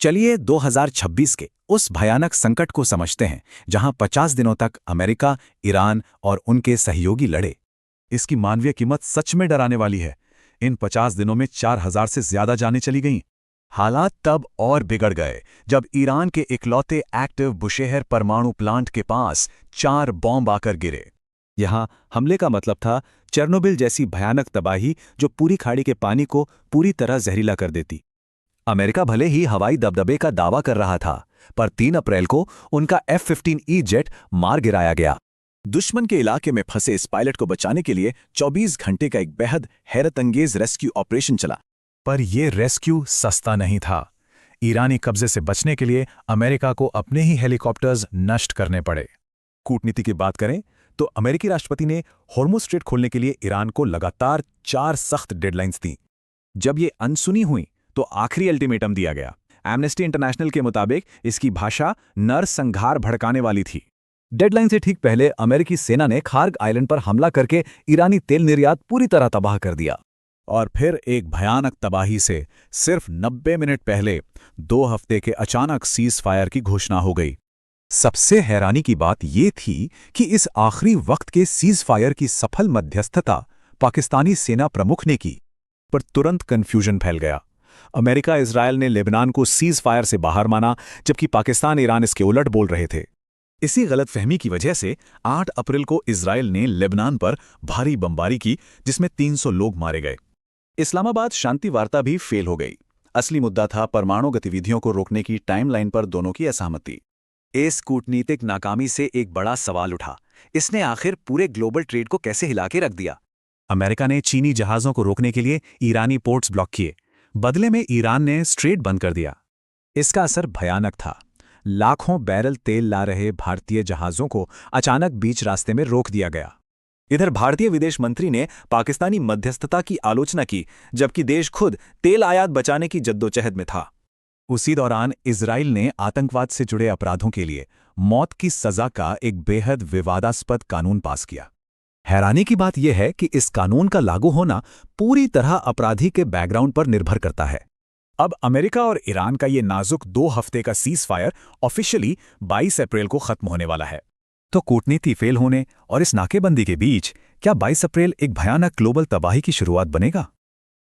चलिए 2026 के उस भयानक संकट को समझते हैं जहां 50 दिनों तक अमेरिका, ईरान और उनके सहयोगी लड़े। इसकी मानवीय कीमत सच में डराने वाली है। इन 50 दिनों में 4000 से ज्यादा जानें चली गईं। हालात तब और बिगड़ गए जब ईरान के इकलौते एक्टिव बुशेहर परमाणु प्लांट के पास 4 बॉम्ब आकर गिरे। यहां हमले का मतलब था चेर्नोबिल जैसी भयानक तबाही जो पूरी खाड़ी के पानी को पूरी तरह जहरीला कर देती। अमेरिका भले ही हवाई दबदबे का दावा कर रहा था, पर 3 अप्रैल को उनका F-15E जेट मार गिराया गया। दुश्मन के इलाके में फंसे इस पायलट को बचाने के लिए 24 घंटे का एक बेहद हैरतअंगेज रेस्क्यू ऑपरेशन चला। पर यह रेस्क्यू सस्ता नहीं था। ईरानी कब्जे से बचने के लिए अमेरिका को अपने ही हेलीकॉप्टर्स नष्ट करने पड़े। कूटनीति की बात करें तो अमेरिकी राष्ट्रपति ने हॉर्मुज़ स्ट्रेट खोलने के लिए ईरान को लगातार 4 सख्त डेडलाइंस दी। जब ये अनसुनी हुई तो आखिरी अल्टीमेटम दिया गया। एमनेस्टी इंटरनेशनल के मुताबिक इसकी भाषा नरसंहार भड़काने वाली थी। डेडलाइन से ठीक पहले अमेरिकी सेना ने खार्ग आइलैंड पर हमला करके ईरानी तेल निर्यात पूरी तरह तबाह कर दिया। और फिर एक भयानक तबाही से सिर्फ 90 मिनट पहले 2 हफ्ते के अचानक सीज फायर की घोषणा हो गई। सबसे हैरानी की बात यह थी कि इस आखिरी वक्त के सीज फायर की सफल मध्यस्थता पाकिस्तानी सेना प्रमुख ने की, पर तुरंत कंफ्यूजन फैल गया। अमेरिका इजरायल ने लेबनान को सीज फायर से बाहर माना, जबकि पाकिस्तान ईरान इसके उलट बोल रहे थे। इसी गलतफहमी की वजह से 8 अप्रैल को इजरायल ने लेबनान पर भारी बमबारी की, जिसमें 300 लोग मारे गए। इस्लामाबाद शांति वार्ता भी फेल हो गई। असली मुद्दा था परमाणु गतिविधियों को रोकने की टाइमलाइन पर दोनों की असहमति। इस कूटनीतिक नाकामी से एक बड़ा सवाल उठा, इसने आखिर पूरे ग्लोबल ट्रेड को कैसे हिला के रख दिया। अमेरिका ने चीनी जहाज़ों को रोकने के लिए ईरानी पोर्ट्स ब्लॉक किए, बदले में ईरान ने स्ट्रेट बंद कर दिया। इसका असर भयानक था। लाखों बैरल तेल ला रहे भारतीय जहाज़ों को अचानक बीच रास्ते में रोक दिया गया। इधर भारतीय विदेश मंत्री ने पाकिस्तानी मध्यस्थता की आलोचना की, जबकि देश खुद तेल आयात बचाने की जद्दोजहद में था। उसी दौरान इजराइल ने आतंकवाद से जुड़े अपराधों के लिए मौत की सजा का एक बेहद विवादास्पद कानून पास किया। हैरानी की बात यह है कि इस कानून का लागू होना पूरी तरह अपराधी के बैकग्राउंड पर निर्भर करता है। अब अमेरिका और ईरान का ये नाजुक 2 हफ्ते का सीज फायर ऑफिशियली 22 अप्रैल को खत्म होने वाला है। तो कूटनीति फेल होने और इस नाकेबंदी के बीच क्या 22 अप्रैल एक भयानक ग्लोबल तबाही की शुरुआत बनेगा?